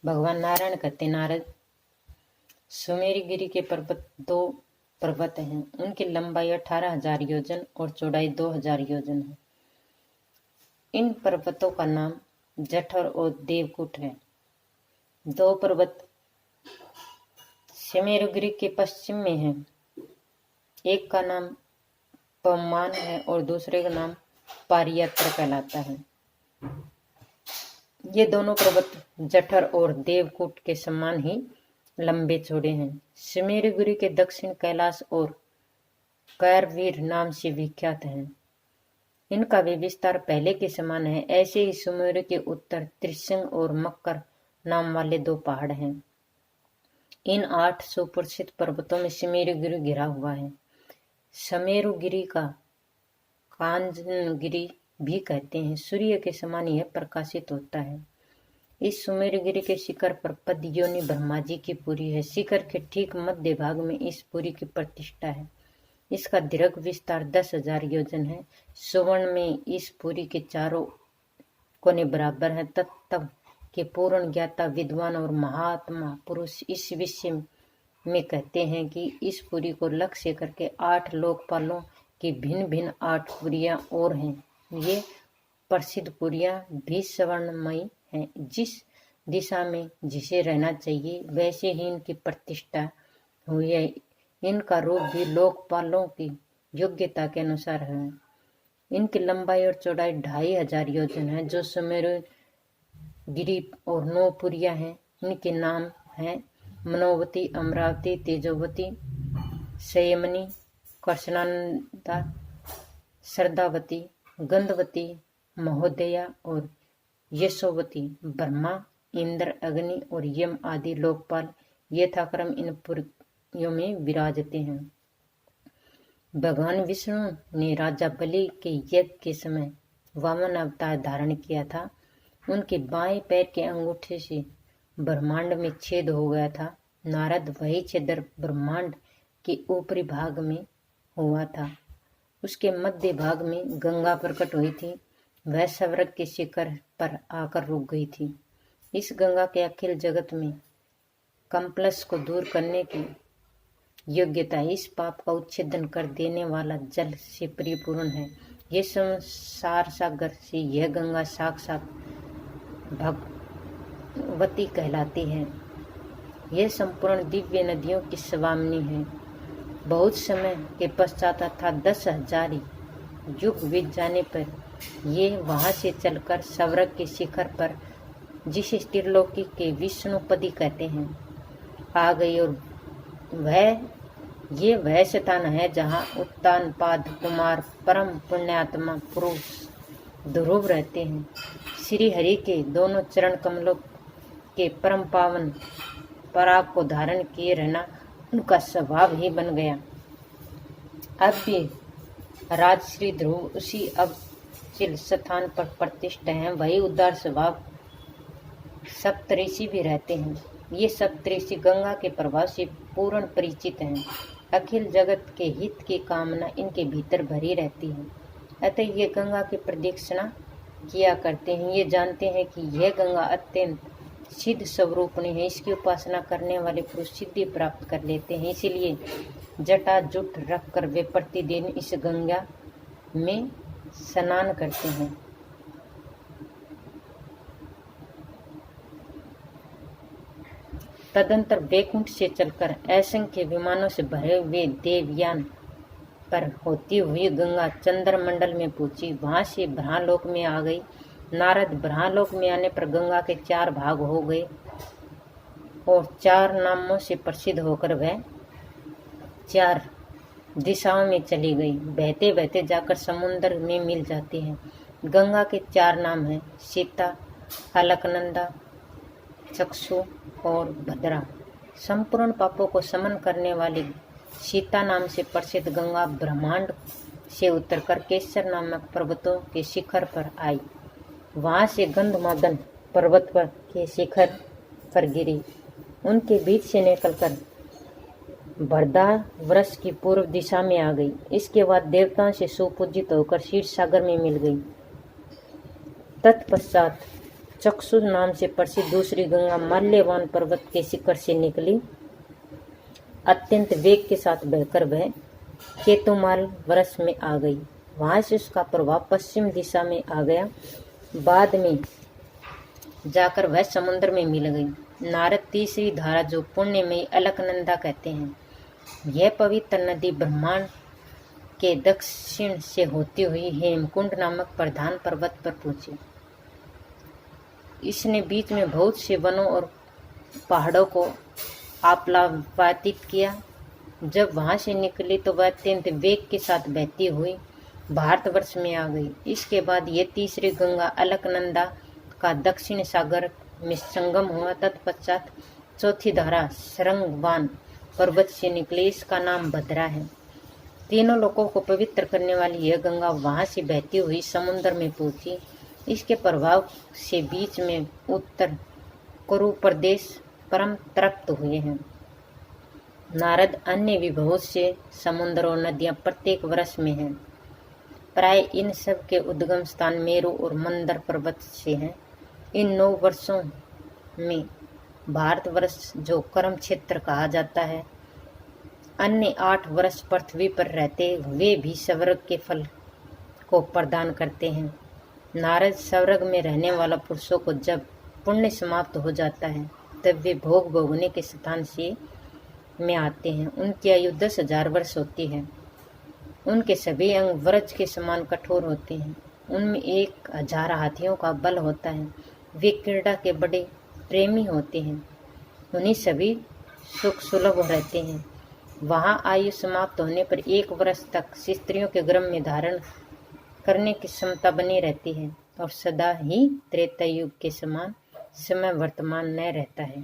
भगवान नारायण कहते नारद, सुमेरु गिरी के पर्वत 2 पर्वत हैं। उनकी लंबाई 18,000 योजन और चौड़ाई 2,000 योजन है। इन पर्वतों का नाम जठर और देवकूट है। 2 पर्वत सुमेरुगिरी के पश्चिम में है। एक का नाम पवमान है और दूसरे का नाम पारियात्र कहलाता है। ये दोनों पर्वत जठर और देवकूट के समान ही लंबे चौड़े हैं। सुमेरुगिरी के दक्षिण कैलाश और कैरवीर नाम से विख्यात हैं। इनका भी विस्तार पहले के समान है। ऐसे ही सुमेरु के उत्तर त्रिशंग और मक्कर नाम वाले 2 पहाड़ हैं। इन 8 सुप्रसिद्ध पर्वतों में सुमेरुगिरी घिरा हुआ है। सुमेरुगिरी का कांचनगिरी भी कहते हैं। सूर्य के समान यह प्रकाशित होता है। इस सुमेरुगिरी के शिखर पर पद्योनि ब्रह्मा जी की पुरी है। शिखर के ठीक मध्य भाग में इस पुरी की प्रतिष्ठा है। इसका दीर्घ विस्तार 10,000 योजन है। सुवर्ण में इस पुरी के चारों कोने बराबर हैं। तत्व के पूर्ण ज्ञाता विद्वान और महात्मा पुरुष इस विषय में कहते हैं कि इस पुरी को लक्ष्य करके 8 लोकपालों की भिन्न भिन्न 8 पुरियां और हैं। ये प्रसिद्ध पुरियां भी स्वर्णमयी हैं। जिस दिशा में जिसे रहना चाहिए वैसे ही इनकी प्रतिष्ठा हुई है। इनका रूप भी लोकपालों की योग्यता के अनुसार है। इनकी लंबाई और चौड़ाई 2,500 योजन है। जो सुमेरुगिरी और 9 पुरियां हैं, इनके नाम हैं मनोवती, अमरावती, तेजोवती, संयमनी, कृष्णानंदा, श्रद्धावती, गंधवती, महोदया और यशोवती। ब्रह्मा, इंद्र, अग्नि और यम आदि लोकपाल यथाक्रम इन पुरियों में विराजते हैं। भगवान विष्णु ने राजा बलि के यज्ञ के समय वामन अवतार धारण किया था। उनके बाएं पैर के अंगूठे से ब्रह्मांड में छेद हो गया था। नारद वही छेदर ब्रह्मांड के ऊपरी भाग में हुआ था। उसके मध्य भाग में गंगा प्रकट हुई थी। वह स्वर्ग के शिखर पर आकर रुक गई थी। इस गंगा के अखिल जगत में कंपलस को दूर करने की योग्यता, इस पाप का उच्छेदन कर देने वाला जल से परिपूर्ण है। ये संसार सागर से यह गंगा साक्षात भगवती कहलाती है। यह संपूर्ण दिव्य नदियों की स्वामिनी है। बहुत समय के पश्चात अर्थात 10,000 युग बीत जाने पर ये वहां से चलकर स्वर्ग के शिखर पर, जिसे त्रिलोकी के विष्णुपदी कहते हैं, आ गई और वह स्थान है जहाँ उत्तानपाद कुमार परम पुण्यात्मा पुरुष ध्रुव रहते हैं। श्री हरि के दोनों चरण कमलों के परम पावन पराग को धारण किए रहना उनका स्वभाव ही बन गया। अब भी राजश्री ध्रुव उसी अवचिल स्थान पर प्रतिष्ठा है। वही उदार स्वभाव सप्तऋषि भी रहते हैं। ये सप्तऋषि गंगा के प्रभाव से पूर्ण परिचित हैं। अखिल जगत के हित की कामना इनके भीतर भरी रहती है। अतः ये गंगा की प्रदक्षिणा किया करते हैं। ये जानते हैं कि यह गंगा अत्यंत सिद्ध स्वरूपणी है। इसकी उपासना करने वाले पुरुष सिद्धि प्राप्त कर लेते हैं। इसीलिए जटा जुट रखकर वे प्रतिदिन इस गंगा में स्नान करते हैं। तदंतर वैकुंठ से चलकर असंख्य विमानों से भरे हुए देवयान पर होती हुई गंगा चंद्रमंडल में पहुंची। वहां से ब्रह्मलोक में आ गई। नारद ब्रह्मलोक में आने पर गंगा के 4 भाग हो गए और 4 नामों से प्रसिद्ध होकर वह 4 दिशाओं में चली गई। बहते बहते जाकर समुद्र में मिल जाती है। गंगा के 4 नाम हैं सीता, अलकनंदा, चक्षु और भद्रा। संपूर्ण पापों को समन करने वाली सीता नाम से प्रसिद्ध गंगा ब्रह्मांड से उतरकर केसर नामक पर्वतों के शिखर पर आई। वहां से गंधमादन पर्वत पर के शिखर पर गिरी। उनके बीच से निकलकर बरदा वृक्ष की पूर्व दिशा में आ गई। इसके बाद देवताओं से सुपूजित होकर क्षीर सागर में मिल गई। तत्पश्चात चक्षु नाम से प्रसिद्ध दूसरी गंगा माल्यवान पर्वत के शिखर से निकली। अत्यंत वेग के साथ बहकर वह केतुमाल वृक्ष में आ गई। वहां से उसका प्रभाव पश्चिम दिशा में आ गया। बाद में जाकर वह समुद्र में मिल गई। नारद तीसरी धारा, जो पुण्य में अलकनंदा कहते हैं, यह पवित्र नदी ब्रह्मांड के दक्षिण से होती हुई हेमकुंड नामक प्रधान पर्वत पर पहुंची। इसने बीच में बहुत से वनों और पहाड़ों को आप्लावित किया। जब वहां से निकली तो वह अत्यंत वेग के साथ बहती हुई भारतवर्ष में आ गई। इसके बाद ये तीसरी गंगा अलकनंदा का दक्षिण सागर में संगम हुआ। तत्पश्चात चौथी धारा सरंगवान पर्वत से निकली। इसका नाम भद्रा है। तीनों लोगों को पवित्र करने वाली यह गंगा वहां से बहती हुई समुद्र में पहुंची। इसके प्रभाव से बीच में उत्तर कुरु प्रदेश परम तृप्त हुए हैं। नारद अन्य भी बहुत से समुद्र और नदियां प्रत्येक वर्ष में हैं। प्राय इन सब के उद्गम स्थान मेरु और मंदर पर्वत से हैं। इन 9 वर्षों में भारतवर्ष, जो कर्म क्षेत्र कहा जाता है, अन्य 8 वर्ष पृथ्वी पर रहते हुए भी स्वर्ग के फल को प्रदान करते हैं। नारद स्वर्ग में रहने वाला पुरुषों को जब पुण्य समाप्त हो जाता है तब वे भोग भोगने के स्थान से में आते हैं। उनकी आयु 10,000 वर्ष होती है। उनके सभी अंग वज्र के समान कठोर होते हैं। उनमें 1000 हाथियों का बल होता है। वे क्रीड़ा के बड़े प्रेमी होते हैं। उन्हीं सभी सुख सुलभ रहते हैं। वहां आयु समाप्त होने पर 1 वर्ष तक स्त्रियों के गर्भ में धारण करने की क्षमता बनी रहती है और सदा ही त्रेता युग के समान समय वर्तमान न रहता है।